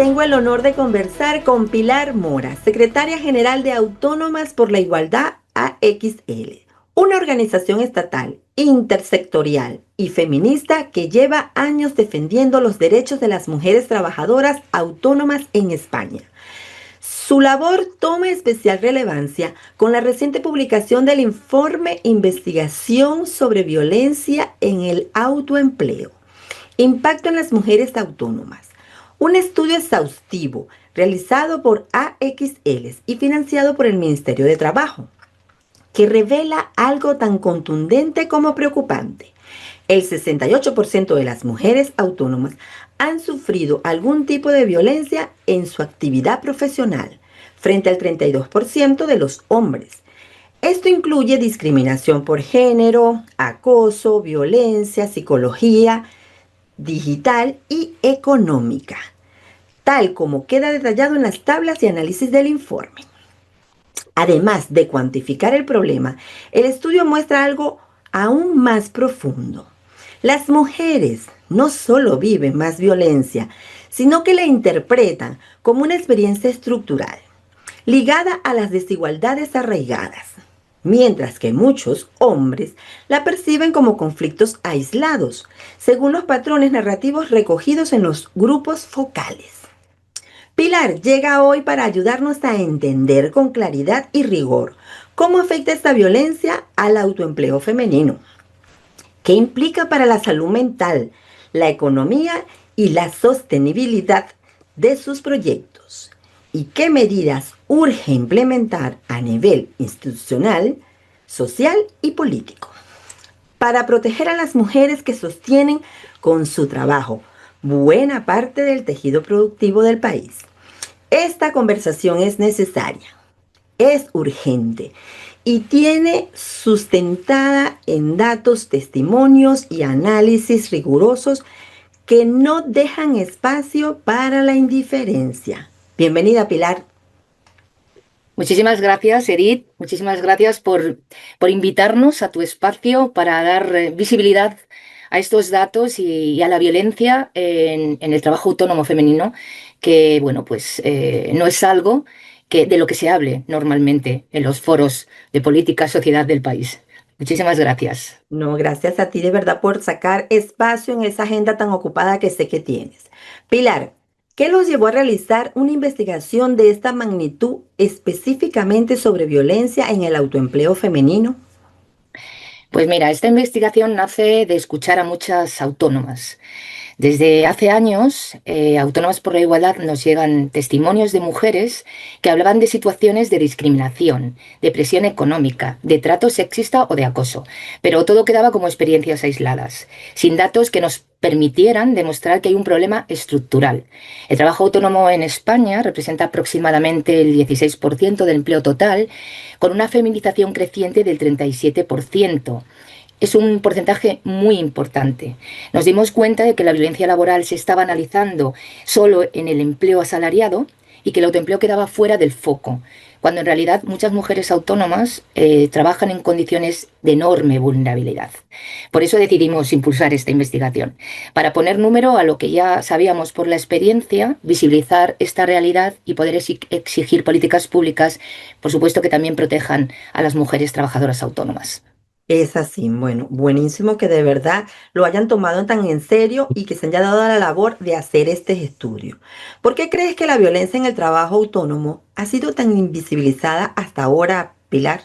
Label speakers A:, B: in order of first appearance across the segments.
A: Tengo el honor de conversar con Pilar Mora, secretaria general de Autónomas por la Igualdad AXL, una organización estatal, intersectorial y feminista que lleva años defendiendo los derechos de las mujeres trabajadoras autónomas en España. Su labor toma especial relevancia con la reciente publicación del informe Investigación sobre violencia en el autoempleo, Impacto en las mujeres autónomas. Un estudio exhaustivo realizado por AXL y financiado por el Ministerio de Trabajo, que revela algo tan contundente como preocupante. El 68% de las mujeres autónomas han sufrido algún tipo de violencia en su actividad profesional, frente al 32% de los hombres. Esto incluye discriminación por género, acoso, violencia, psicología, digital y económica, tal como queda detallado en las tablas y análisis del informe. Además de cuantificar el problema, el estudio muestra algo aún más profundo. Las mujeres no solo viven más violencia, sino que la interpretan como una experiencia estructural, ligada a las desigualdades arraigadas, mientras que muchos hombres la perciben como conflictos aislados, según los patrones narrativos recogidos en los grupos focales. Pilar llega hoy para ayudarnos a entender con claridad y rigor cómo afecta esta violencia al autoempleo femenino, qué implica para la salud mental, la economía y la sostenibilidad de sus proyectos, y qué medidas urge implementar a nivel institucional, social y político para proteger a las mujeres que sostienen con su trabajo buena parte del tejido productivo del país. Esta conversación es necesaria, es urgente y tiene sustentada en datos, testimonios y análisis rigurosos que no dejan espacio para la indiferencia. Bienvenida, Pilar.
B: Muchísimas gracias, Edith. Muchísimas gracias por invitarnos a tu espacio para dar visibilidad a estos datos y a la violencia en el trabajo autónomo femenino, que, bueno, pues no es algo de lo que se hable normalmente en los foros de política, sociedad del país. Muchísimas gracias.
A: No, gracias a ti de verdad por sacar espacio en esa agenda tan ocupada que sé que tienes. Pilar, ¿qué los llevó a realizar una investigación de esta magnitud específicamente sobre violencia en el autoempleo femenino?
B: Pues mira, esta investigación nace de escuchar a muchas autónomas. Desde hace años, Autónomas por la Igualdad nos llegan testimonios de mujeres que hablaban de situaciones de discriminación, de presión económica, de trato sexista o de acoso, pero todo quedaba como experiencias aisladas, sin datos que nos permitieran demostrar que hay un problema estructural. El trabajo autónomo en España representa aproximadamente el 16% del empleo total, con una feminización creciente del 37%. Es un porcentaje muy importante. Nos dimos cuenta de que la violencia laboral se estaba analizando solo en el empleo asalariado y que el autoempleo quedaba fuera del foco, cuando en realidad muchas mujeres autónomas trabajan en condiciones de enorme vulnerabilidad. Por eso decidimos impulsar esta investigación, para poner número a lo que ya sabíamos por la experiencia, visibilizar esta realidad y poder exigir políticas públicas, por supuesto, que también protejan a las mujeres trabajadoras autónomas.
A: Es así, bueno, buenísimo que de verdad lo hayan tomado tan en serio y que se haya dado a la labor de hacer este estudio. ¿Por qué crees que la violencia en el trabajo autónomo ha sido tan invisibilizada hasta ahora, Pilar?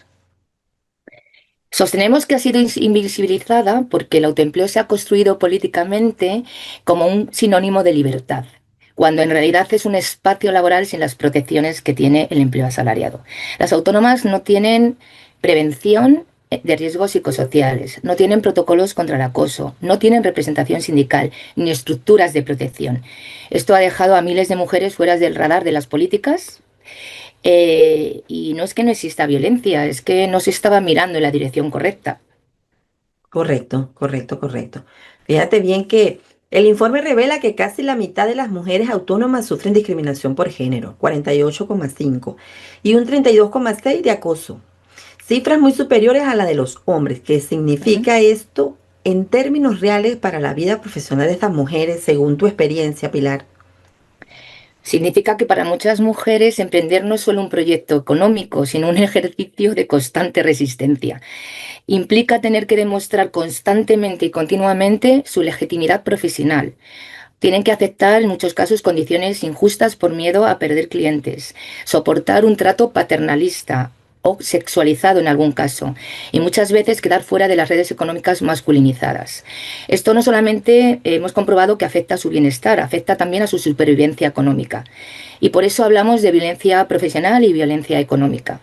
B: Sostenemos que ha sido invisibilizada porque el autoempleo se ha construido políticamente como un sinónimo de libertad, cuando en realidad es un espacio laboral sin las protecciones que tiene el empleo asalariado. Las autónomas no tienen prevención de riesgos psicosociales, no tienen protocolos contra el acoso, no tienen representación sindical ni estructuras de protección. Esto ha dejado a miles de mujeres fuera del radar de las políticas. Y no es que no exista violencia, es que no se estaba mirando en la dirección correcta.
A: Correcto, correcto, correcto. Fíjate bien que el informe revela que casi la mitad de las mujeres autónomas sufren discriminación por género, 48,5, y un 32,6 de acoso. Cifras muy superiores a la de los hombres. ¿Qué
B: Ujú.
A: significa esto en términos reales para la vida profesional de estas mujeres, según tu experiencia, Pilar?
B: Significa que para muchas mujeres emprender no es solo un proyecto económico, sino un ejercicio de constante resistencia. Implica tener que demostrar constantemente y continuamente su legitimidad profesional. Tienen que aceptar en muchos casos condiciones injustas por miedo a perder clientes, soportar un trato paternalista o sexualizado en algún caso, y muchas veces quedar fuera de las redes económicas masculinizadas. Esto no solamente hemos comprobado que afecta a su bienestar, afecta también a su supervivencia económica. Y por eso hablamos de violencia profesional y violencia económica.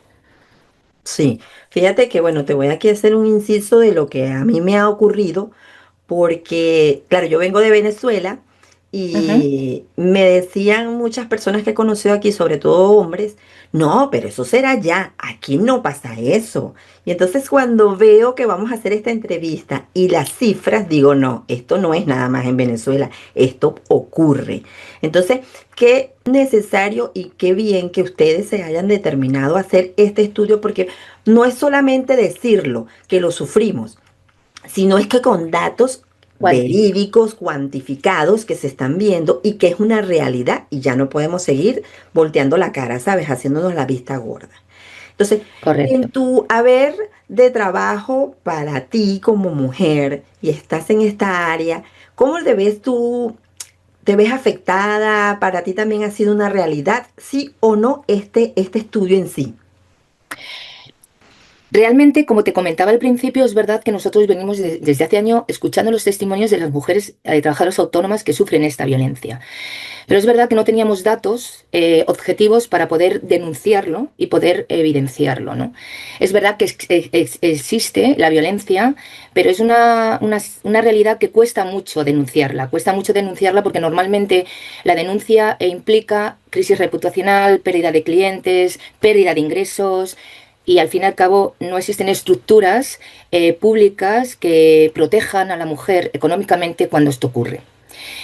A: Sí, fíjate que bueno, te voy aquí a hacer un inciso de lo que a mí me ha ocurrido, porque, claro, yo vengo de Venezuela
B: Ujú.
A: y me decían muchas personas que he conocido aquí, sobre todo hombres, no, pero eso será ya, aquí no pasa eso. Y entonces cuando veo que vamos a hacer esta entrevista y las cifras, digo, no, esto no es nada más en Venezuela, esto ocurre. Entonces, qué necesario y qué bien que ustedes se hayan determinado a hacer este estudio, porque no es solamente decirlo, que lo sufrimos, sino es que con datos
B: Cuanti.
A: verídicos, cuantificados, que se están viendo y que es una realidad y ya no podemos seguir volteando la cara, ¿sabes? Haciéndonos la vista gorda. Entonces,
B: Correcto.
A: en tu haber de trabajo para ti como mujer y estás en esta área, ¿cómo te ves tú? ¿Te ves afectada? ¿Para ti también ha sido una realidad? ¿Sí o no este estudio en sí?
B: Realmente, como te comentaba al principio, es verdad que nosotros venimos desde hace años escuchando los testimonios de las mujeres trabajadoras autónomas que sufren esta violencia. Pero es verdad que no teníamos datos objetivos para poder denunciarlo y poder evidenciarlo, ¿no? Es verdad que existe la violencia, pero es una realidad que cuesta mucho denunciarla porque normalmente la denuncia implica crisis reputacional, pérdida de clientes, pérdida de ingresos. Y al fin y al cabo no existen estructuras públicas que protejan a la mujer económicamente cuando esto ocurre.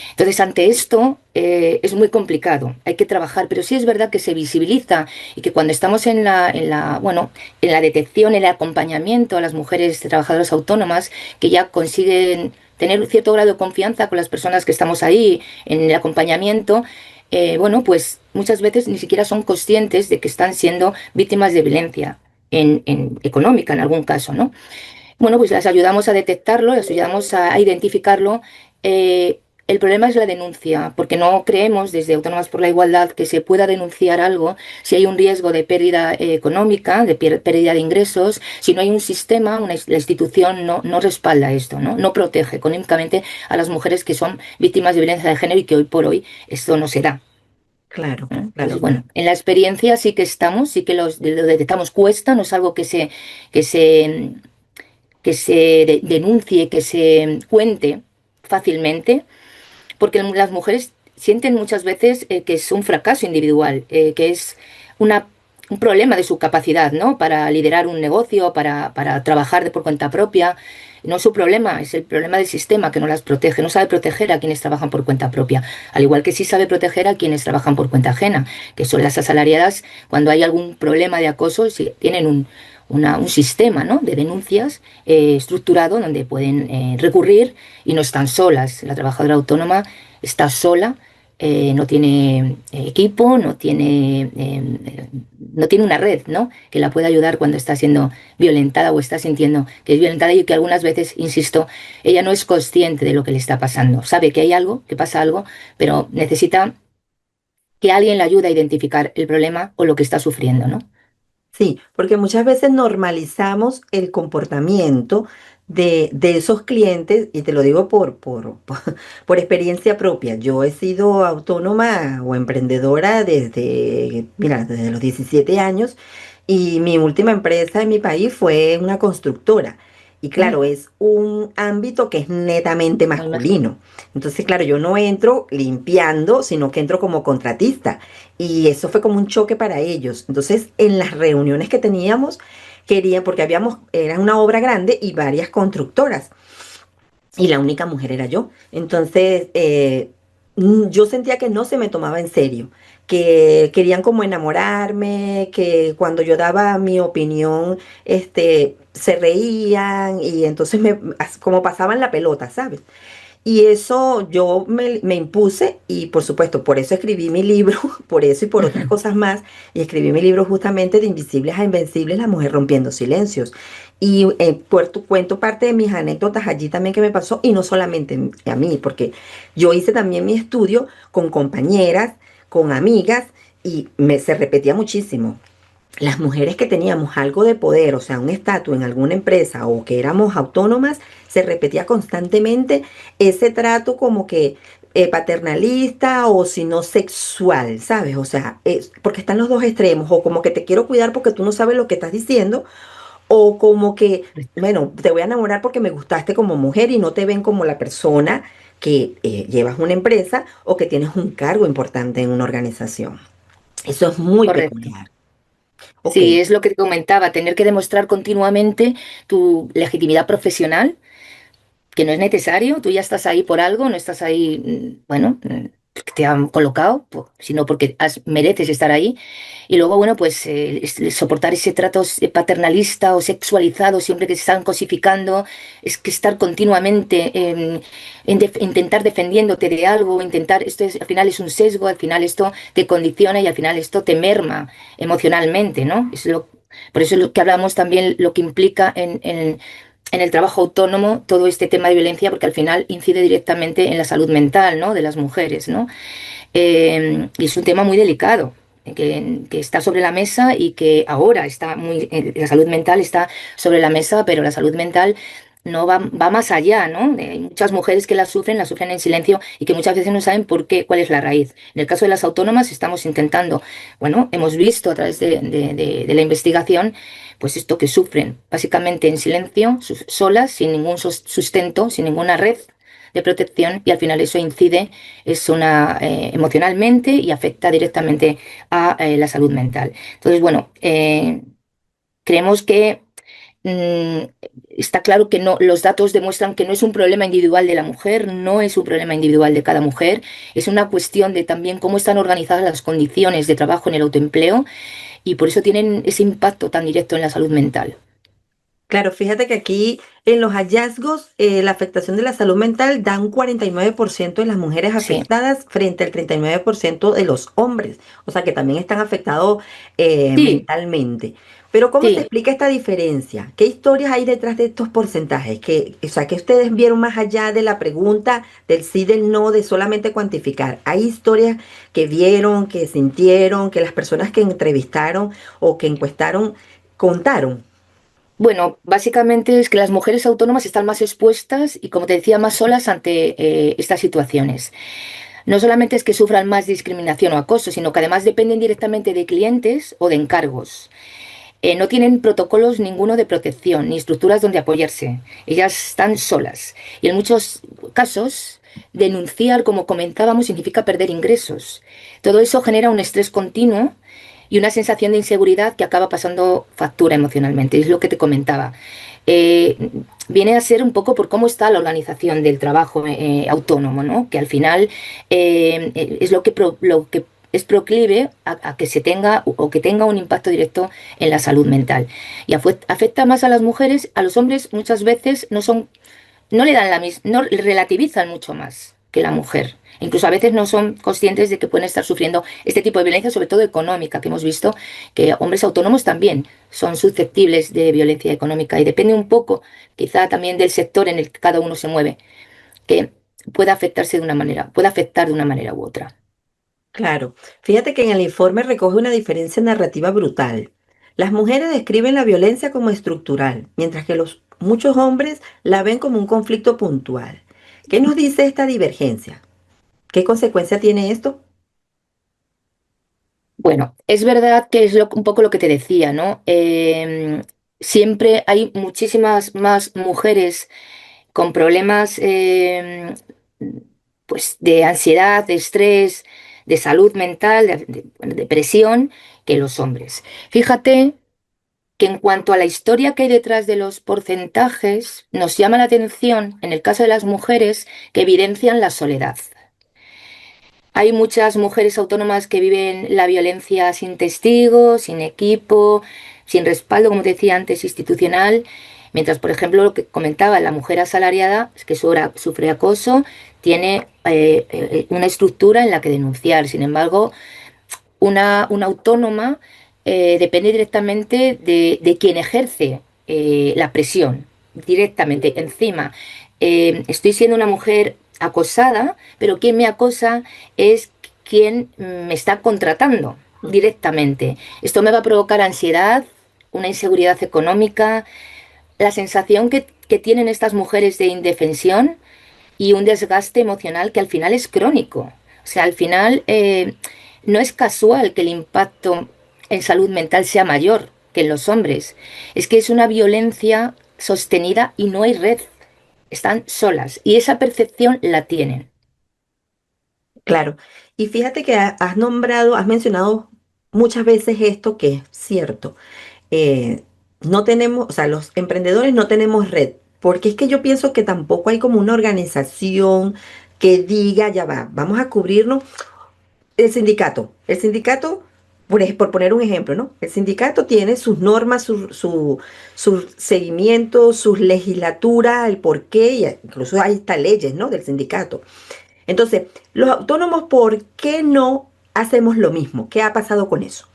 B: Entonces, ante esto es muy complicado, hay que trabajar, pero sí es verdad que se visibiliza y que cuando estamos bueno, en la detección, en el acompañamiento a las mujeres trabajadoras autónomas que ya consiguen tener un cierto grado de confianza con las personas que estamos ahí en el acompañamiento, bueno, pues muchas veces ni siquiera son conscientes de que están siendo víctimas de violencia económica en algún caso, ¿no? Bueno, pues las ayudamos a detectarlo, las ayudamos a identificarlo. El problema es la denuncia, porque no creemos desde Autónomas por la Igualdad que se pueda denunciar algo si hay un riesgo de pérdida económica, de pérdida de ingresos, si no hay un sistema, la institución no respalda esto, ¿no? No protege económicamente a las mujeres que son víctimas de violencia de género y que hoy por hoy esto no se da.
A: Claro,
B: Entonces,
A: claro, claro.
B: bueno, en la experiencia sí que estamos, sí que lo detectamos, cuesta, no es algo que se denuncie, que se cuente fácilmente, porque las mujeres sienten muchas veces que es un fracaso individual, que es una, un problema de su capacidad, ¿no? Para liderar un negocio, para trabajar por cuenta propia. No es su problema, es el problema del sistema que no las protege, no sabe proteger a quienes trabajan por cuenta propia, al igual que sí sabe proteger a quienes trabajan por cuenta ajena, que son las asalariadas cuando hay algún problema de acoso, si tienen un sistema, ¿no? De denuncias estructurado donde pueden recurrir y no están solas. La trabajadora autónoma está sola, no tiene equipo, no tiene una red, ¿no? Que la pueda ayudar cuando está siendo violentada o está sintiendo que es violentada y que algunas veces, insisto, ella no es consciente de lo que le está pasando. Sabe que hay algo, que pasa algo, pero necesita que alguien le ayude a identificar el problema o lo que está sufriendo, ¿no?
A: Sí, porque muchas veces normalizamos el comportamiento de esos clientes, y te lo digo por experiencia propia. Yo he sido autónoma o emprendedora desde, mira, desde los 17 años y mi última empresa en mi país fue una constructora. Y
B: Mm,
A: claro, es un ámbito que es netamente
B: me imagino.
A: masculino. Entonces, claro, yo no entro limpiando, sino que entro como contratista. Y eso fue como un choque para ellos. Entonces, en las reuniones que teníamos, querían, porque era una obra grande y varias constructoras, y la única mujer era yo. Entonces, yo sentía que no se me tomaba en serio, que querían como enamorarme, que cuando yo daba mi opinión, se reían y entonces como pasaban la pelota, ¿sabes? Y eso yo me impuse y por supuesto por eso escribí mi libro, por eso y por otras cosas más, y escribí mi libro justamente de Invisibles a Invencibles, la mujer rompiendo silencios. Y cuento parte de mis anécdotas allí también que me pasó, y no solamente a mí, porque yo hice también mi estudio con compañeras, con amigas, y se repetía muchísimo. Las mujeres que teníamos algo de poder, o sea, un estatus en alguna empresa o que éramos autónomas, se repetía constantemente ese trato como que paternalista o si no sexual, ¿sabes? O sea, porque están los dos extremos, o como que te quiero cuidar porque tú no sabes lo que estás diciendo, o como que, bueno, te voy a enamorar porque me gustaste como mujer y no te ven como la persona que llevas una empresa o que tienes un cargo importante en una organización. Eso es muy
B: Correcto.
A: peculiar. Ok.
B: Sí, es lo que te comentaba, tener que demostrar continuamente tu legitimidad profesional, que no es necesario, tú ya estás ahí por algo, no estás ahí, bueno, porque te han colocado, sino porque mereces estar ahí. Y luego, bueno, pues soportar ese trato paternalista o sexualizado siempre que se están cosificando, es que estar continuamente intentar defendiendo de algo, intentar, al final es un sesgo, al final esto te condiciona y al final esto te merma emocionalmente, ¿no? Por eso es lo que hablamos también, lo que implica en el trabajo autónomo todo este tema de violencia, porque al final incide directamente en la salud mental, ¿no? De las mujeres, ¿no? Y es un tema muy delicado. Que está sobre la mesa y que ahora está la salud mental está sobre la mesa, pero la salud mental no va más allá, ¿no? Hay muchas mujeres que la sufren en silencio y que muchas veces no saben por qué, cuál es la raíz. En el caso de las autónomas estamos intentando, bueno, hemos visto a través de la investigación, pues esto que sufren, básicamente en silencio, solas, sin ningún sustento, sin ninguna red de protección y al final eso incide emocionalmente y afecta directamente a la salud mental. Entonces, bueno, creemos que mm, está claro que no, los datos demuestran que no es un problema individual de la mujer, no es un problema individual de cada mujer, es una cuestión de también cómo están organizadas las condiciones de trabajo en el autoempleo y por eso tienen ese impacto tan directo en la salud mental.
A: Claro, fíjate que aquí en los hallazgos la afectación de la salud mental da un 49% de las mujeres
B: Sí,
A: afectadas frente al 39% de los hombres, o sea que también están afectados
B: sí,
A: mentalmente. Pero ¿cómo se
B: sí.
A: explica esta diferencia? ¿Qué historias hay detrás de estos porcentajes? O sea, que ustedes vieron más allá de la pregunta del sí, del no, de solamente cuantificar. ¿Hay historias que vieron, que sintieron, que las personas que entrevistaron o que encuestaron contaron?
B: Bueno, básicamente es que las mujeres autónomas están más expuestas y, como te decía, más solas ante estas situaciones. No solamente es que sufran más discriminación o acoso, sino que además dependen directamente de clientes o de encargos. No tienen protocolos ninguno de protección ni estructuras donde apoyarse. Ellas están solas. Y en muchos casos, denunciar, como comentábamos, significa perder ingresos. Todo eso genera un estrés continuo y una sensación de inseguridad que acaba pasando factura emocionalmente. Es lo que te comentaba. Eh, Viene a ser un poco por cómo está la organización del trabajo autónomo, ¿no? Que al final es lo que es proclive a que se tenga o que tenga un impacto directo en la salud mental. Y afecta más a las mujeres, a los hombres muchas veces no le dan no relativizan mucho más que la mujer. Incluso a veces no son conscientes de que pueden estar sufriendo este tipo de violencia, sobre todo económica, que hemos visto que hombres autónomos también son susceptibles de violencia económica y depende un poco, quizá también del sector en el que cada uno se mueve, que pueda afectarse de una manera, pueda afectar de una manera u otra.
A: Claro, fíjate que en el informe recoge una diferencia narrativa brutal. Las mujeres describen la violencia como estructural, mientras que muchos hombres la ven como un conflicto puntual. ¿Qué nos dice esta divergencia? ¿Qué consecuencia tiene esto?
B: Bueno, es verdad que es un poco lo que te decía, ¿no? Siempre hay muchísimas más mujeres con problemas pues de ansiedad, de estrés, de salud mental, bueno, depresión, que los hombres. Fíjate que en cuanto a la historia que hay detrás de los porcentajes, nos llama la atención, en el caso de las mujeres, que evidencian la soledad. Hay muchas mujeres autónomas que viven la violencia sin testigos, sin equipo, sin respaldo, como te decía antes, institucional. Mientras, por ejemplo, lo que comentaba, la mujer asalariada es que sufre acoso, tiene una estructura en la que denunciar. Sin embargo, una autónoma depende directamente de quien ejerce la presión, directamente, encima. Estoy siendo una mujer acosada, pero quien me acosa es quien me está contratando directamente. Esto me va a provocar ansiedad, una inseguridad económica, la sensación que tienen estas mujeres de indefensión y un desgaste emocional que al final es crónico. O sea, al final no es casual que el impacto en salud mental sea mayor que en los hombres. Es que es una violencia sostenida y no hay red. Están solas y esa percepción la tienen.
A: Claro. Y fíjate que has nombrado, has mencionado muchas veces esto que es cierto. No tenemos, o sea, los emprendedores no tenemos red, porque es que yo pienso que tampoco hay como una organización que diga, ya va, vamos a cubrirnos. El sindicato, por poner un ejemplo, ¿no? El sindicato tiene sus normas, su seguimiento, sus legislaturas, el porqué, y incluso hay hasta leyes, ¿no? Del sindicato. Entonces, los autónomos, ¿por qué no hacemos lo mismo? ¿Qué ha pasado con eso?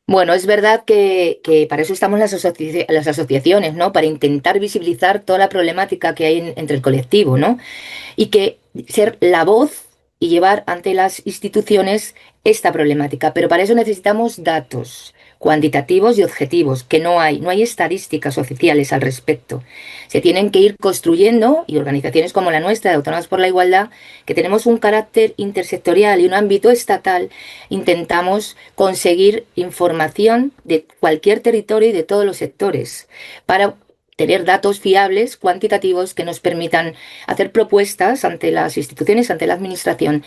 B: Bueno, es verdad que para eso estamos las asociaciones, ¿no? Para intentar visibilizar toda la problemática que hay entre el colectivo, ¿no? Y que ser la voz y llevar ante las instituciones esta problemática. Pero para eso necesitamos datos cuantitativos y objetivos, que no hay estadísticas oficiales al respecto. Se tienen que ir construyendo y organizaciones como la nuestra, de Autónomas por la Igualdad, que tenemos un carácter intersectorial y un ámbito estatal, intentamos conseguir información de cualquier territorio y de todos los sectores para tener datos fiables, cuantitativos, que nos permitan hacer propuestas ante las instituciones, ante la administración,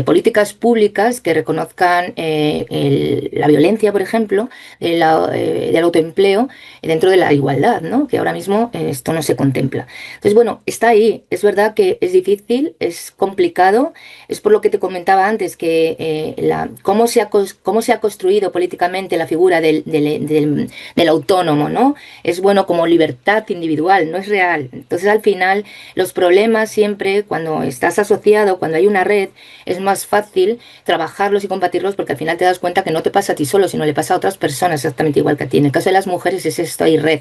B: políticas públicas que reconozcan la violencia, por ejemplo, del autoempleo dentro de la igualdad, ¿no? Que ahora mismo esto no se contempla. Entonces, bueno, está ahí. Es verdad que es difícil, es complicado, es por lo que te comentaba antes, que cómo se ha construido políticamente la figura del autónomo, ¿no? Es bueno como libertad individual, no es real. Entonces, al final, los problemas siempre, cuando estás asociado, cuando hay una red, es más fácil trabajarlos y combatirlos porque al final te das cuenta que no te pasa a ti solo, sino le pasa a otras personas exactamente igual que a ti. En el caso de las mujeres es esto, hay red.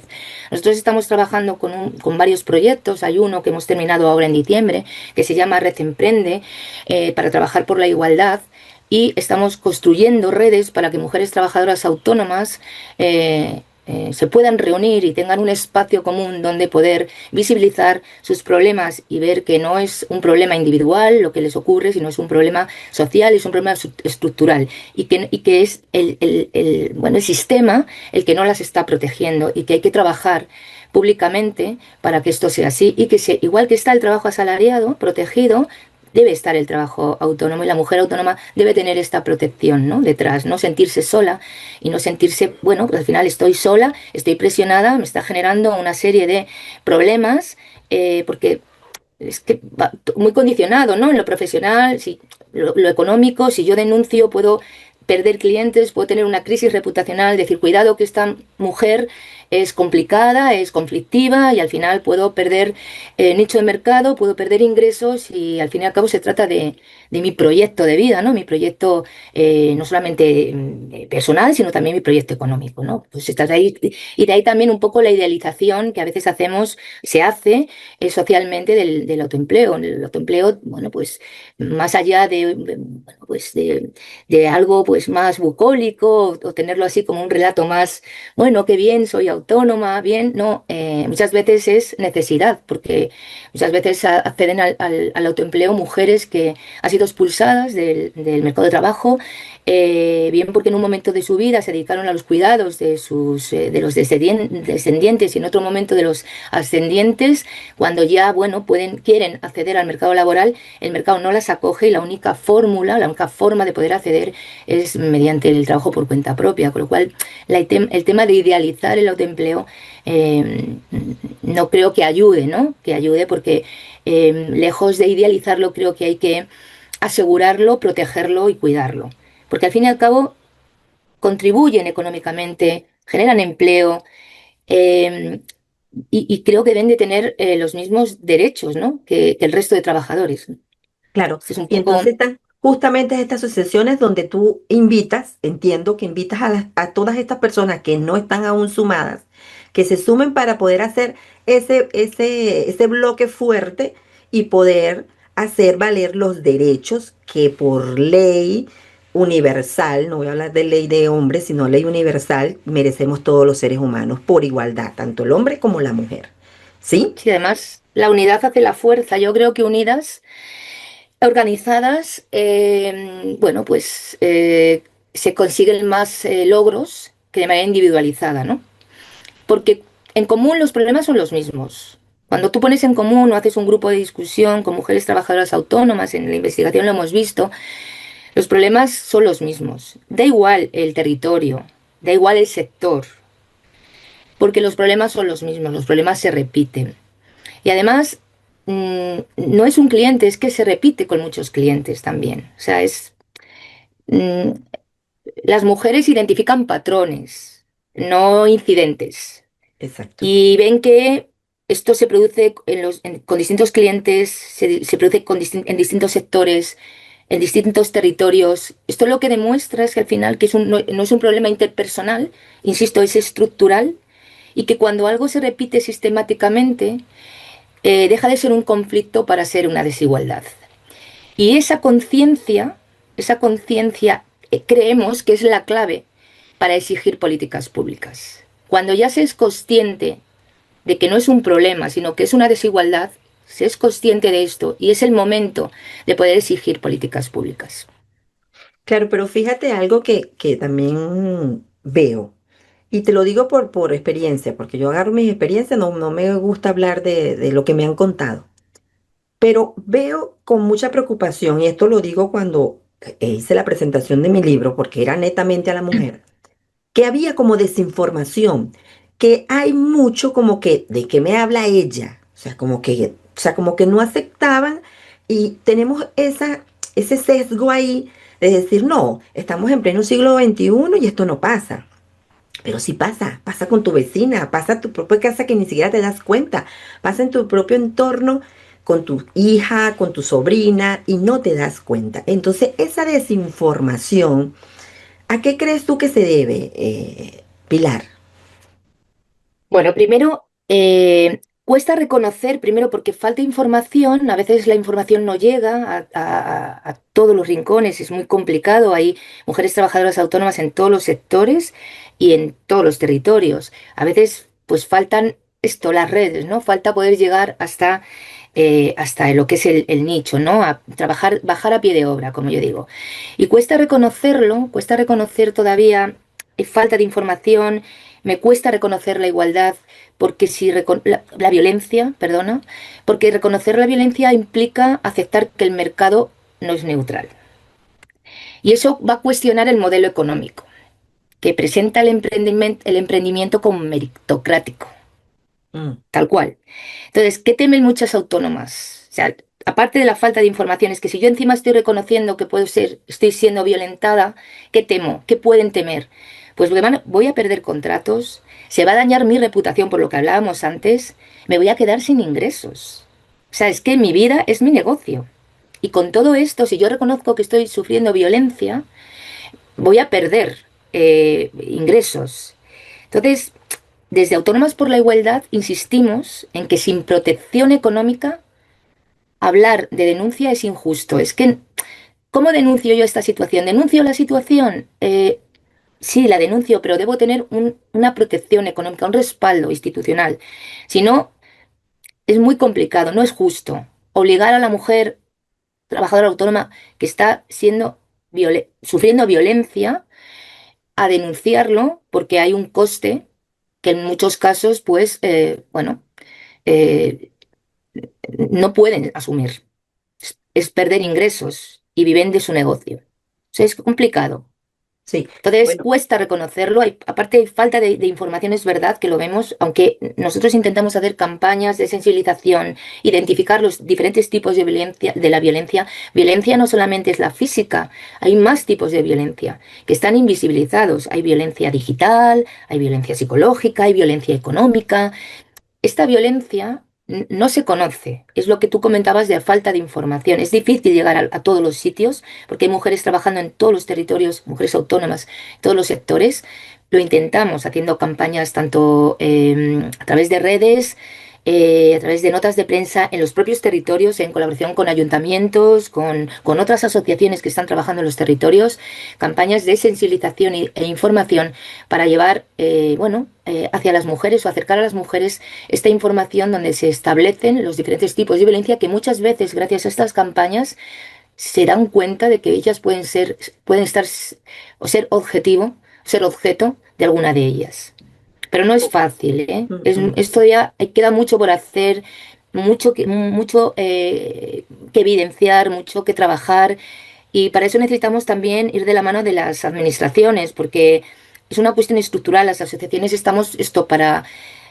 B: Nosotros estamos trabajando con varios proyectos. Hay uno que hemos terminado ahora en diciembre, que se llama Red Emprende, para trabajar por la igualdad. Y estamos construyendo redes para que mujeres trabajadoras autónomas se puedan reunir y tengan un espacio común donde poder visibilizar sus problemas y ver que no es un problema individual lo que les ocurre, sino es un problema social, es un problema estructural y que es bueno, el sistema el que no las está protegiendo y que hay que trabajar públicamente para que esto sea así y que igual que está el trabajo asalariado, protegido, debe estar el trabajo autónomo y la mujer autónoma debe tener esta protección, ¿no? Detrás, no sentirse sola y no sentirse, bueno, pues al final estoy sola, estoy presionada, me está generando una serie de problemas porque es que va muy condicionado, ¿no? En lo profesional, si, lo económico, si yo denuncio puedo perder clientes, puedo tener una crisis reputacional, decir, cuidado que esta mujer es complicada, es conflictiva y al final puedo perder nicho de mercado, puedo perder ingresos y al fin y al cabo se trata de mi proyecto de vida, ¿no? Mi proyecto no solamente personal, sino también mi proyecto económico, ¿no? Pues se trata de y de ahí también un poco la idealización que a veces hacemos, se hace socialmente del autoempleo. El autoempleo, bueno, pues más allá bueno, pues de algo pues más bucólico o tenerlo así como un relato más, bueno, qué bien, soy autónoma, bien, no, muchas veces es necesidad, porque muchas veces acceden al autoempleo mujeres que han sido expulsadas del mercado de trabajo, bien porque en un momento de su vida se dedicaron a los cuidados de los descendientes y en otro momento de los ascendientes, cuando ya, bueno, quieren acceder al mercado laboral, el mercado no las acoge y la única fórmula, la única forma de poder acceder es mediante el trabajo por cuenta propia, con lo cual el tema de idealizar el autoempleo no creo que ayude, ¿no? Que ayude porque lejos de idealizarlo creo que hay que asegurarlo, protegerlo y cuidarlo. Porque al fin y al cabo contribuyen económicamente, generan empleo Eh, y creo que deben de tener los mismos derechos, ¿no? que el resto de trabajadores.
A: Claro,
B: Este es un
A: y
B: poco,
A: entonces están justamente estas asociaciones donde tú invitas, entiendo que invitas a todas estas personas que no están aún sumadas, que se sumen para poder hacer ese bloque fuerte y poder hacer valer los derechos que por ley universal, no voy a hablar de ley de hombres, sino ley universal, merecemos todos los seres humanos por igualdad, tanto el hombre como la mujer. ¿Sí?
B: sí, además, la unidad hace la fuerza. Yo creo que unidas, organizadas, bueno, pues se consiguen más logros que de manera individualizada, ¿no? Porque en común los problemas son los mismos. Cuando tú pones en común o haces un grupo de discusión con mujeres trabajadoras autónomas, en la investigación lo hemos visto, los problemas son los mismos. Da igual el territorio, da igual el sector, porque los problemas son los mismos, los problemas se repiten. Y además, no es un cliente, es que se repite con muchos clientes también. O sea, mm, las mujeres identifican patrones, no incidentes.
A: Exacto.
B: Y ven que esto se produce con distintos clientes, se produce en distintos sectores, en distintos territorios. Esto lo que demuestra es que al final que no es un problema interpersonal, insisto, es estructural, y que cuando algo se repite sistemáticamente, deja de ser un conflicto para ser una desigualdad. Y esa conciencia creemos que es la clave para exigir políticas públicas. Cuando ya se es consciente de que no es un problema, sino que es una desigualdad, se es consciente de esto y es el momento de poder exigir políticas públicas.
A: Claro, pero fíjate algo que también veo, y te lo digo por experiencia, porque yo agarro mis experiencias, no me gusta hablar de lo que me han contado, pero veo con mucha preocupación, y esto lo digo cuando hice la presentación de mi libro, porque era netamente a la mujer, que había como desinformación, que hay mucho como que, ¿de qué me habla ella? O sea, como que no aceptaban y tenemos ese sesgo ahí de decir, no, estamos en pleno siglo XXI y esto no pasa. Pero sí pasa, pasa con tu vecina, pasa en tu propia casa que ni siquiera te das cuenta, pasa en tu propio entorno con tu hija, con tu sobrina y no te das cuenta. Entonces, esa desinformación, ¿a qué crees tú que se debe, Pilar?
B: Bueno, primero, cuesta reconocer, primero porque falta información, a veces la información no llega a todos los rincones, es muy complicado, hay mujeres trabajadoras autónomas en todos los sectores y en todos los territorios. A veces, pues faltan esto, las redes, ¿no? Falta poder llegar hasta lo que es el nicho, ¿no? A trabajar, bajar a pie de obra, como yo digo. Y cuesta reconocerlo, cuesta reconocer todavía falta de información, me cuesta reconocer la igualdad, porque la violencia, perdona, porque reconocer la violencia implica aceptar que el mercado no es neutral. Y eso va a cuestionar el modelo económico, que presenta el emprendimiento como meritocrático,
A: Mm,
B: tal cual. Entonces, ¿qué temen muchas autónomas? O sea, aparte de la falta de información, es que si yo encima estoy reconociendo que estoy siendo violentada, ¿qué temo? ¿Qué pueden temer? Pues voy a perder contratos, se va a dañar mi reputación por lo que hablábamos antes, me voy a quedar sin ingresos. O sea, es que mi vida es mi negocio. Y con todo esto, si yo reconozco que estoy sufriendo violencia, voy a perder ingresos. Entonces, desde Autónomas por la Igualdad insistimos en que sin protección económica hablar de denuncia es injusto. Es que, ¿cómo denuncio yo esta situación? ¿Denuncio la situación? Sí, la denuncio, pero debo tener una protección económica, un respaldo institucional. Si no, es muy complicado, no es justo obligar a la mujer trabajadora autónoma que está sufriendo violencia a denunciarlo porque hay un coste que en muchos casos, pues, bueno, eh, no pueden asumir. Es perder ingresos y viven de su negocio. O sea, es complicado.
A: Sí,
B: Entonces
A: bueno,
B: cuesta reconocerlo, aparte hay falta de información, es verdad que lo vemos, aunque nosotros intentamos hacer campañas de sensibilización, identificar los diferentes tipos de violencia, violencia no solamente es la física, hay más tipos de violencia que están invisibilizados, hay violencia digital, hay violencia psicológica, hay violencia económica. Esta violencia no se conoce, es lo que tú comentabas de falta de información. Es difícil llegar a todos los sitios porque hay mujeres trabajando en todos los territorios, mujeres autónomas, en todos los sectores. Lo intentamos haciendo campañas tanto a través de redes, a través de notas de prensa en los propios territorios, en colaboración con ayuntamientos, con otras asociaciones que están trabajando en los territorios, campañas de sensibilización e información para llevar, hacia las mujeres o acercar a las mujeres esta información donde se establecen los diferentes tipos de violencia que muchas veces, gracias a estas campañas, se dan cuenta de que ellas pueden estar o ser objetivo, ser objeto de alguna de ellas. Pero no es fácil, ¿eh?
A: ujú.
B: Esto ya queda mucho por hacer, mucho que evidenciar, mucho que trabajar. Y para eso necesitamos también ir de la mano de las administraciones, porque es una cuestión estructural. Las asociaciones estamos esto para,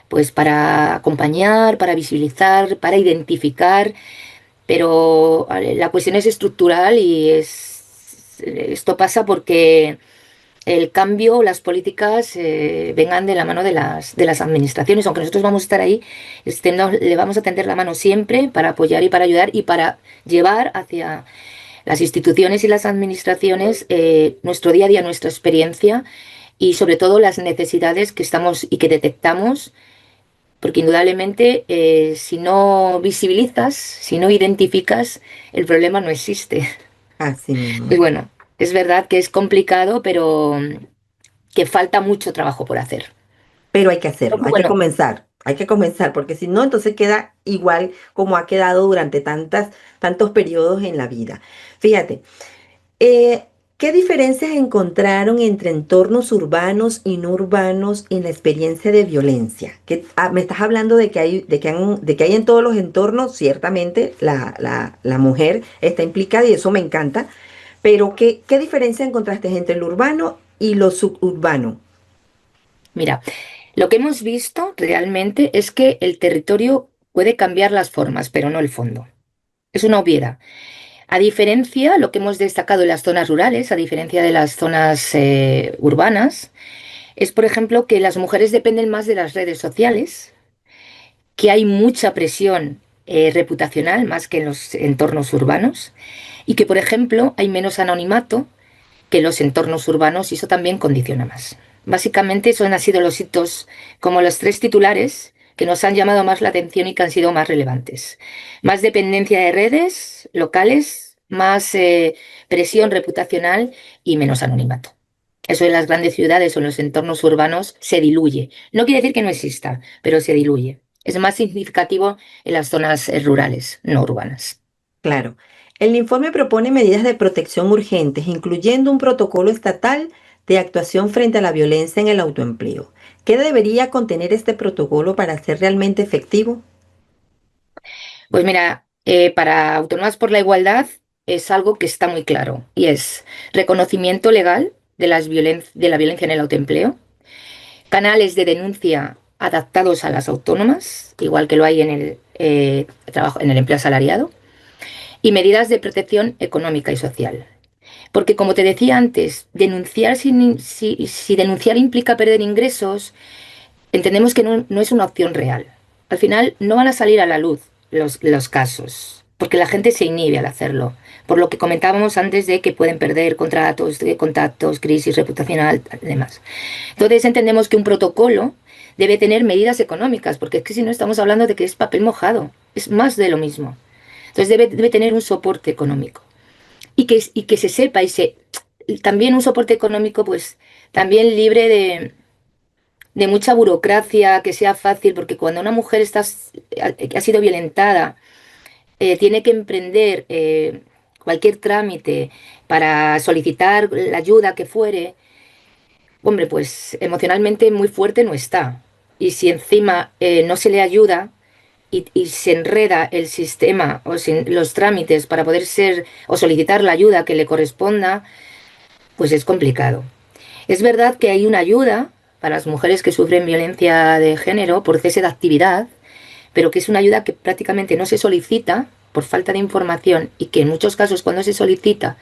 B: pues, para acompañar, para visibilizar, para identificar, pero la cuestión es estructural y esto pasa porque el cambio, las políticas vengan de la mano de las administraciones, aunque nosotros vamos a estar ahí, le vamos a tender la mano siempre para apoyar y para ayudar y para llevar hacia las instituciones y las administraciones nuestro día a día, nuestra experiencia y sobre todo las necesidades que estamos y que detectamos, porque indudablemente si no visibilizas, si no identificas, el problema no existe.
A: Así mismo.
B: Y bueno, es verdad que es complicado, pero que falta mucho trabajo por hacer.
A: Pero hay que hacerlo,
B: Bueno,
A: hay que comenzar, porque si no, entonces queda igual como ha quedado durante tantos periodos en la vida. Fíjate, eh, ¿qué diferencias encontraron entre entornos urbanos y no urbanos en la experiencia de violencia? Me estás hablando de que de que hay en todos los entornos, ciertamente la mujer está implicada y eso me encanta, pero ¿qué diferencia encontraste entre lo urbano y lo suburbano?
B: mira, lo que hemos visto realmente es que el territorio puede cambiar las formas, pero no el fondo. Es una obviedad. A diferencia, lo que hemos destacado en las zonas rurales, a diferencia de las zonas urbanas, es, por ejemplo, que las mujeres dependen más de las redes sociales, que hay mucha presión reputacional más que en los entornos urbanos, y que, por ejemplo, hay menos anonimato que en los entornos urbanos y eso también condiciona más. Básicamente, esos han sido los hitos como los tres titulares que nos han llamado más la atención y que han sido más relevantes. Más dependencia de redes locales, más presión reputacional y menos anonimato. Eso en las grandes ciudades o en los entornos urbanos se diluye. No quiere decir que no exista, pero se diluye. Es más significativo en las zonas rurales, no urbanas.
A: Claro. El informe propone medidas de protección urgentes, incluyendo un protocolo estatal de actuación frente a la violencia en el autoempleo. ¿Qué debería contener este protocolo para ser realmente efectivo?
B: Pues mira, para Autónomas por la Igualdad es algo que está muy claro y es reconocimiento legal de de la violencia en el autoempleo, canales de denuncia adaptados a las autónomas, igual que lo hay en el trabajo, en el empleo asalariado, y medidas de protección económica y social. Porque como te decía antes, denunciar si denunciar implica perder ingresos, entendemos que no es una opción real. Al final no van a salir a la luz los casos, porque la gente se inhibe al hacerlo. Por lo que comentábamos antes de que pueden perder contratos, contactos, crisis reputacional y demás. Entonces entendemos que un protocolo debe tener medidas económicas, porque es que si no estamos hablando de que es papel mojado, es más de lo mismo. Entonces debe tener un soporte económico y que se sepa y también un soporte económico pues también libre de mucha burocracia, que sea fácil, porque cuando una mujer ha sido violentada, tiene que emprender cualquier trámite para solicitar la ayuda que fuere, hombre, pues emocionalmente muy fuerte no está. Y si encima no se le ayuda y se enreda el sistema o sin los trámites para poder ser o solicitar la ayuda que le corresponda, pues es complicado. Es verdad que hay una ayuda para las mujeres que sufren violencia de género por cese de actividad, pero que es una ayuda que prácticamente no se solicita por falta de información y que en muchos casos cuando se solicita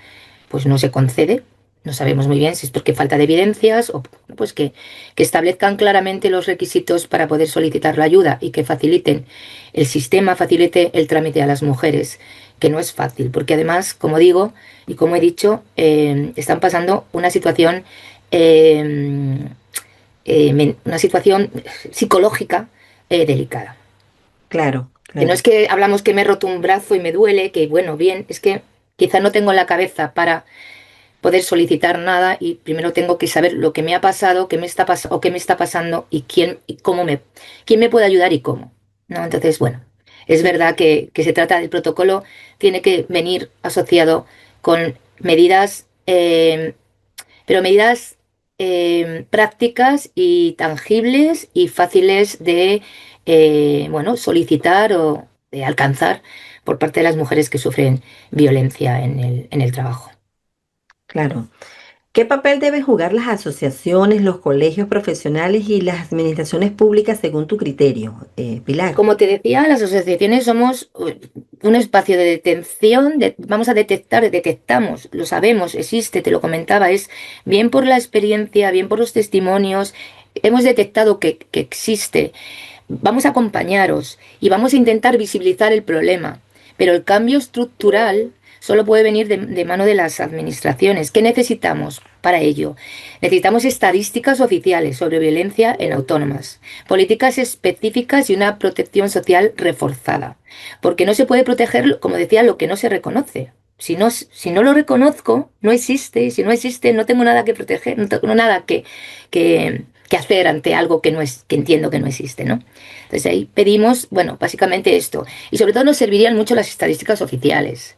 B: pues no se concede. No sabemos muy bien si es porque falta de evidencias o pues que establezcan claramente los requisitos para poder solicitar la ayuda y que faciliten el sistema, facilite el trámite a las mujeres, que no es fácil, porque además, como digo y como he dicho, están pasando eh, una situación psicológica delicada.
A: Claro,
B: Que no
A: claro.
B: es que hablamos que me he roto un brazo y me duele, que bueno, bien, es que quizá no tengo la cabeza para poder solicitar nada y primero tengo que saber lo que me ha pasado, qué me está o qué me está pasando y quién y quién me puede ayudar y cómo. ¿No? Entonces, bueno, es verdad que se trata del protocolo, tiene que venir asociado con medidas, pero medidas prácticas y tangibles y fáciles de bueno, solicitar o de alcanzar por parte de las mujeres que sufren violencia en el trabajo.
A: Claro. ¿Qué papel deben jugar las asociaciones, los colegios profesionales y las administraciones públicas según tu criterio, Pilar?
B: Como te decía, las asociaciones somos un espacio de detención, vamos a detectar, detectamos, lo sabemos, existe, te lo comentaba, es bien por la experiencia, bien por los testimonios, hemos detectado que existe. Vamos a acompañaros y vamos a intentar visibilizar el problema, pero el cambio estructural solo puede venir de mano de las administraciones. ¿Qué necesitamos para ello? Necesitamos estadísticas oficiales sobre violencia en autónomas, políticas específicas y una protección social reforzada, porque no se puede proteger, como decía, lo que no se reconoce. Si no lo reconozco, no existe, y si no existe, no tengo nada que proteger, no tengo nada que hacer ante algo que no es, que entiendo que no existe, ¿no? Entonces ahí pedimos, bueno, básicamente esto. Y sobre todo nos servirían mucho las estadísticas oficiales,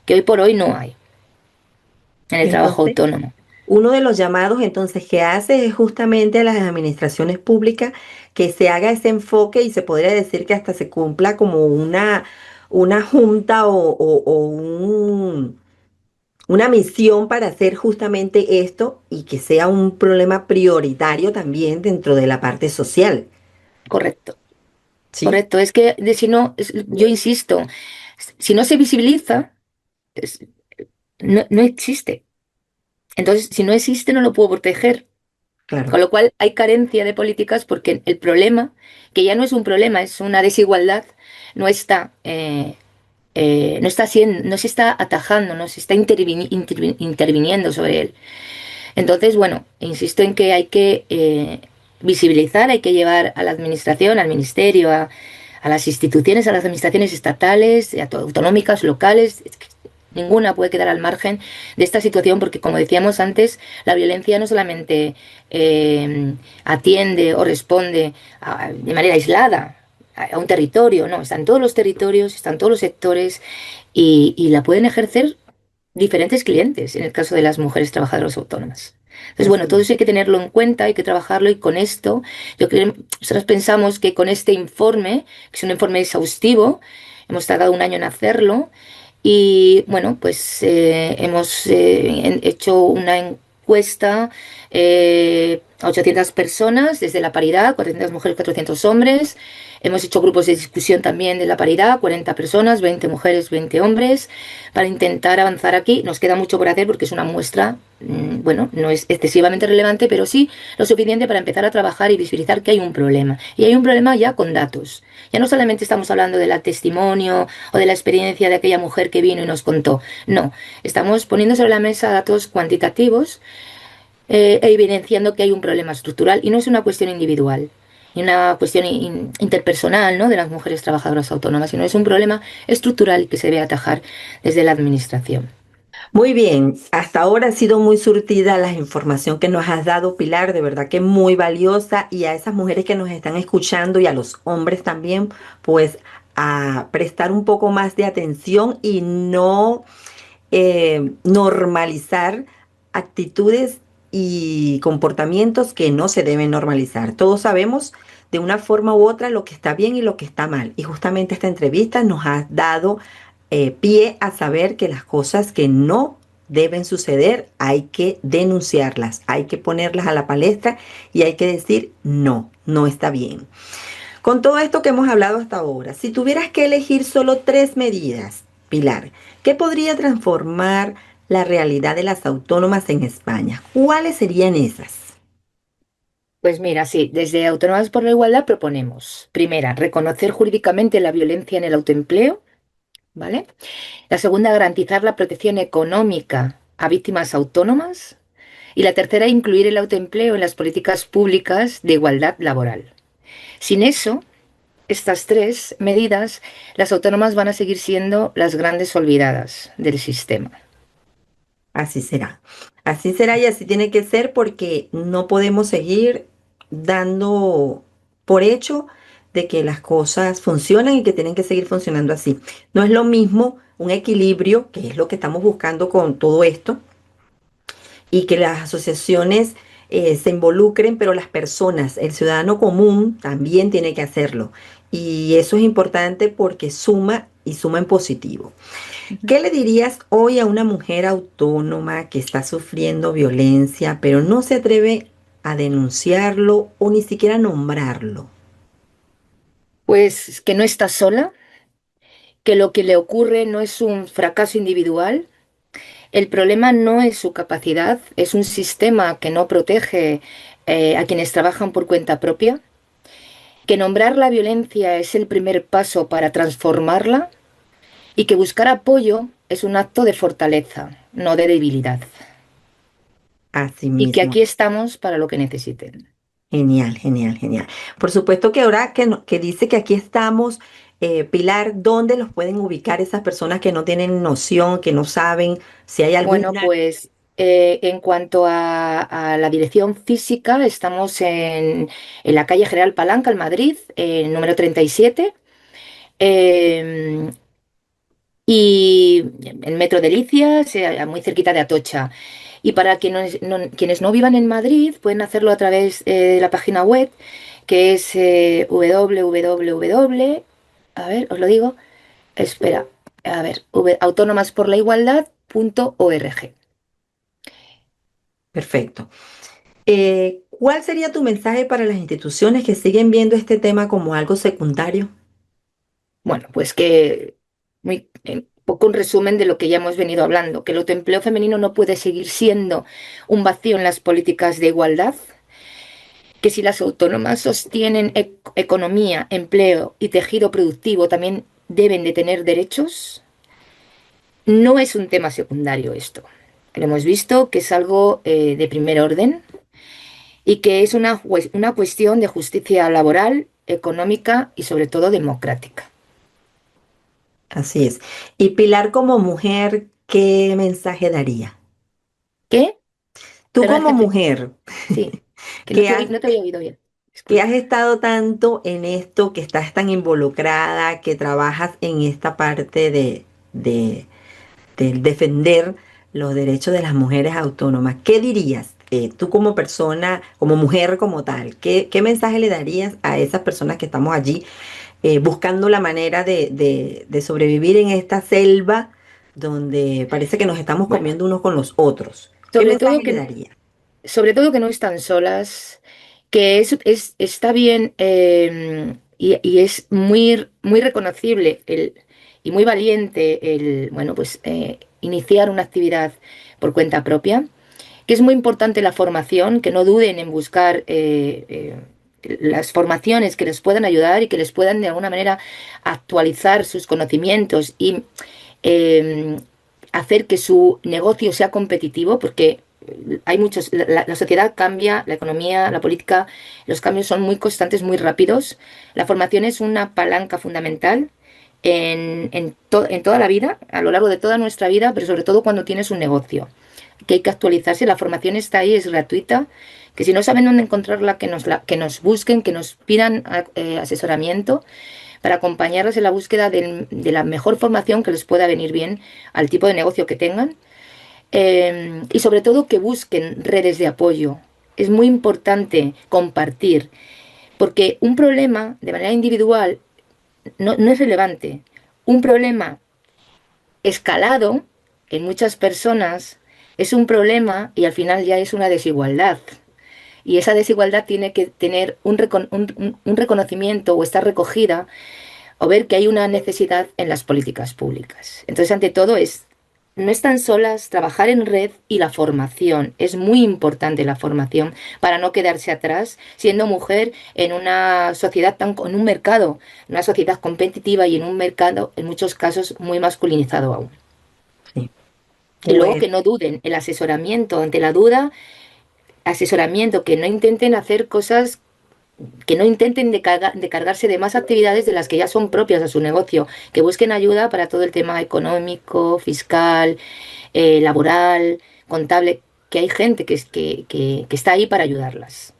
B: que hoy por hoy no hay en el trabajo
A: Entonces,
B: autónomo.
A: uno de los llamados entonces que hace es justamente a las administraciones públicas que se haga ese enfoque y se podría decir que hasta se cumpla como una junta una misión para hacer justamente esto y que sea un problema prioritario también dentro de la parte social.
B: Correcto,
A: ¿Sí?
B: correcto. Es que si no, yo insisto, si no se visibiliza, es- no existe. Entonces, si no existe, no lo puedo proteger. Con
A: Claro.
B: lo cual hay carencia de políticas porque el problema, que ya no es un problema, es una desigualdad, no está, no está siendo, no se está atajando, no se está interviniendo sobre él. Entonces, bueno, insisto en que hay que visibilizar, hay que llevar a la administración, al ministerio, a las instituciones, a las administraciones estatales, autonómicas, locales. Ninguna puede quedar al margen de esta situación porque, como decíamos antes, la violencia no solamente atiende o responde de manera aislada a un territorio, no, están todos los territorios, están todos los sectores y la pueden ejercer diferentes clientes en el caso de las mujeres trabajadoras autónomas. Entonces, bueno, todo
A: Así.
B: eso hay que tenerlo en cuenta, hay que trabajarlo y con esto, nosotros pensamos que con este informe, que es un informe exhaustivo, hemos tardado un año en hacerlo y bueno, pues hemos hecho una encuesta a 800 personas desde la paridad, 400 mujeres, 400 hombres. Hemos hecho grupos de discusión también de la paridad, 40 personas, 20 mujeres, 20 hombres, para intentar avanzar aquí. Nos queda mucho por hacer porque es una muestra, bueno, no es excesivamente relevante, pero sí lo suficiente para empezar a trabajar y visibilizar que hay un problema. Y hay un problema ya con datos. Ya no solamente estamos hablando del testimonio o de la experiencia de aquella mujer que vino y nos contó. No, estamos poniendo sobre la mesa datos cuantitativos evidenciando que hay un problema estructural y no es una cuestión individual y una cuestión interpersonal, ¿no?, de las mujeres trabajadoras autónomas, sino es un problema estructural que se debe atajar desde la administración.
A: Muy bien, hasta ahora ha sido muy surtida la información que nos has dado, Pilar, de verdad que muy valiosa y a esas mujeres que nos están escuchando y a los hombres también, pues a prestar un poco más de atención y no normalizar actitudes y comportamientos que no se deben normalizar. Todos sabemos de una forma u otra lo que está bien y lo que está mal. Y justamente esta entrevista nos ha dado pie a saber que las cosas que no deben suceder, hay que denunciarlas, hay que ponerlas a la palestra y hay que decir no, no está bien. Con todo esto que hemos hablado hasta ahora, si tuvieras que elegir solo tres medidas, Pilar, ¿qué podría transformar la realidad de las autónomas en España? ¿Cuáles serían esas?
B: Pues mira, sí, desde Autónomas por la Igualdad proponemos, primera, reconocer jurídicamente la violencia en el autoempleo, ¿vale? La segunda, garantizar la protección económica a víctimas autónomas. Y la tercera, incluir el autoempleo en las políticas públicas de igualdad laboral. Sin eso, estas tres medidas, las autónomas van a seguir siendo las grandes olvidadas del sistema.
A: Así será. Así será y así tiene que ser porque no podemos seguir dando por hecho de que las cosas funcionan y que tienen que seguir funcionando así. No es lo mismo un equilibrio, que es lo que estamos buscando con todo esto, y que las asociaciones se involucren, pero las personas, el ciudadano común también tiene que hacerlo. Y eso es importante porque suma y suma en positivo.
B: Ujú.
A: ¿Qué le dirías hoy a una mujer autónoma que está sufriendo violencia, pero no se atreve a denunciarlo o ni siquiera a nombrarlo?
B: Pues que no está sola, que lo que le ocurre no es un fracaso individual. El problema no es su capacidad, es un sistema que no protege a quienes trabajan por cuenta propia, que nombrar la violencia es el primer paso para transformarla y que buscar apoyo es un acto de fortaleza, no de debilidad.
A: Así
B: Y que
A: mismo.
B: aquí estamos para lo que necesiten.
A: Genial, genial, genial. Por supuesto que ahora que, que dice que aquí estamos, Pilar, ¿dónde los pueden ubicar esas personas que no tienen noción, que no saben si hay
B: Bueno,
A: alguna?
B: pues en cuanto a la dirección física, estamos en la calle General Palanca, en Madrid, número 37, eh, y en Metro Delicias, muy cerquita de Atocha. Y para quienes no vivan en Madrid, pueden hacerlo a través de la página web, que es www. A ver, os lo digo. Espera, a ver, autónomasporlaigualdad.org.
A: Perfecto. ¿Cuál sería tu mensaje para las instituciones que siguen viendo este tema como algo secundario?
B: Bueno, pues que muy poco un resumen de lo que ya hemos venido hablando, que el autoempleo femenino no puede seguir siendo un vacío en las políticas de igualdad, que si las autónomas sostienen economía, empleo y tejido productivo, también deben de tener derechos. No es un tema secundario esto. Lo hemos visto que es algo de primer orden y que es una cuestión de justicia laboral, económica y sobre todo democrática.
A: Así es. Y Pilar, como mujer, ¿qué mensaje daría?
B: ¿Qué?
A: Tú
B: Perdón, es
A: como
B: que
A: mujer,
B: sí, que
A: que has,
B: no te había oído bien.
A: que
B: Disculpa.
A: has estado tanto en esto, que estás tan involucrada, que trabajas en esta parte de, del defender los derechos de las mujeres autónomas, ¿qué dirías? Tú como persona, como mujer como tal, ¿qué mensaje le darías a esas personas que estamos allí buscando la manera de sobrevivir en esta selva donde parece que nos estamos
B: Bueno,
A: comiendo unos con los otros? ¿Qué
B: sobre
A: mensaje
B: todo
A: le
B: que,
A: daría?
B: sobre todo que no están solas, que está bien y es muy reconocible y muy valiente bueno, pues, iniciar una actividad por cuenta propia, que es muy importante la formación, que no duden en buscar las formaciones que les puedan ayudar y que les puedan de alguna manera actualizar sus conocimientos y eh, hacer que su negocio sea competitivo, porque hay muchos, la sociedad cambia, la economía, la política, los cambios son muy constantes, muy rápidos. La formación es una palanca fundamental en toda la vida, a lo largo de toda nuestra vida, pero sobre todo cuando tienes un negocio, que hay que actualizarse. La formación está ahí, es gratuita, que si no saben dónde encontrarla, que nos busquen, que nos pidan asesoramiento para acompañarles en la búsqueda de la mejor formación que les pueda venir bien al tipo de negocio que tengan, y sobre todo que busquen redes de apoyo. Es muy importante compartir, porque un problema de manera individual no es relevante. Un problema escalado en muchas personas es un problema y al final ya es una desigualdad. Y esa desigualdad tiene que tener un reconocimiento o estar recogida o ver que hay una necesidad en las políticas públicas. Entonces, ante todo, no están solas, trabajar en red y la formación. Es muy importante la formación para no quedarse atrás, siendo mujer en una sociedad en un mercado, una sociedad competitiva y en un mercado, en muchos casos, muy masculinizado aún.
A: Sí.
B: Y luego
A: Pues
B: que no duden, el asesoramiento ante la duda, asesoramiento, que no intenten hacer cosas, que no intenten de cargarse de más actividades de las que ya son propias a su negocio, que busquen ayuda para todo el tema económico, fiscal, laboral, contable, que hay gente que está ahí para ayudarlas.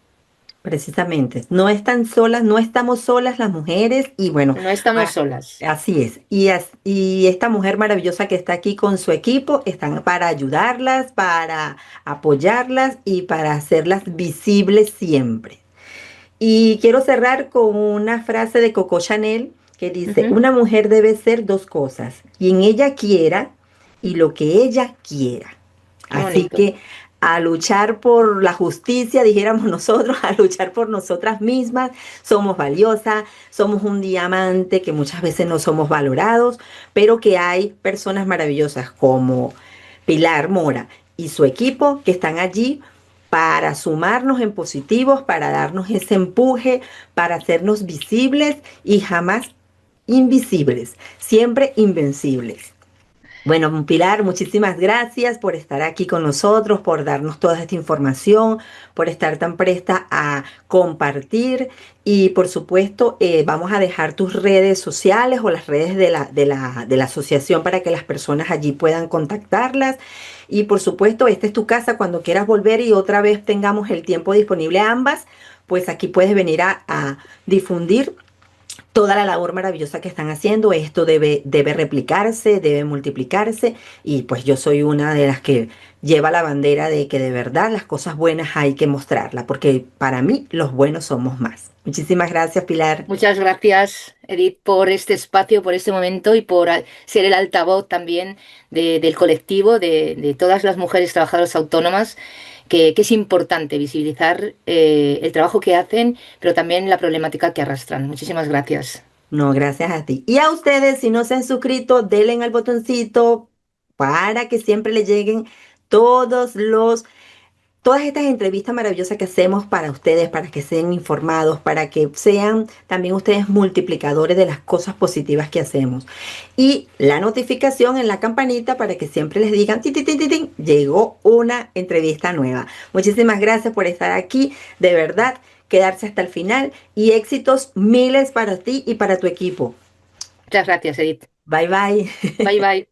A: precisamente, no están solas, no estamos solas las mujeres y bueno,
B: No estamos
A: a-
B: solas.
A: así es. Y esta mujer maravillosa que está aquí con su equipo están para ayudarlas, para apoyarlas y para hacerlas visibles siempre. Y quiero cerrar con una frase de Coco Chanel que dice,
B: Ujú.
A: una mujer debe ser dos cosas, quien ella quiera y lo que ella quiera.
B: Qué
A: Así
B: bonito.
A: que a luchar por la justicia, dijéramos nosotros, a luchar por nosotras mismas, somos valiosas, somos un diamante que muchas veces no somos valorados, pero que hay personas maravillosas como Pilar Mora y su equipo que están allí para sumarnos en positivos, para darnos ese empuje, para hacernos visibles y jamás invisibles, siempre invencibles. Bueno, Pilar, muchísimas gracias por estar aquí con nosotros, por darnos toda esta información, por estar tan presta a compartir y por supuesto vamos a dejar tus redes sociales o las redes de la asociación para que las personas allí puedan contactarlas y por supuesto esta es tu casa cuando quieras volver y otra vez tengamos el tiempo disponible ambas, pues aquí puedes venir a difundir toda la labor maravillosa que están haciendo. Esto debe replicarse, debe multiplicarse y pues yo soy una de las que lleva la bandera de que de verdad las cosas buenas hay que mostrarlas, porque para mí los buenos somos más. Muchísimas gracias, Pilar.
B: Muchas gracias, Edith, por este espacio, por este momento y por ser el altavoz también del colectivo, de todas las mujeres trabajadoras autónomas, que es importante visibilizar el trabajo que hacen, pero también la problemática que arrastran. Muchísimas gracias.
A: No, gracias a ti. Y a ustedes, si no se han suscrito, denle al botoncito para que siempre les lleguen todos los todas estas entrevistas maravillosas que hacemos para ustedes, para que sean informados, para que sean también ustedes multiplicadores de las cosas positivas que hacemos. Y la notificación en la campanita para que siempre les digan, tin, tin, tin, tin, tin, llegó una entrevista nueva. Muchísimas gracias por estar aquí, de verdad, quedarse hasta el final y éxitos miles para ti y para tu equipo.
B: Muchas gracias, Edith.
A: Bye bye.
B: Bye, bye.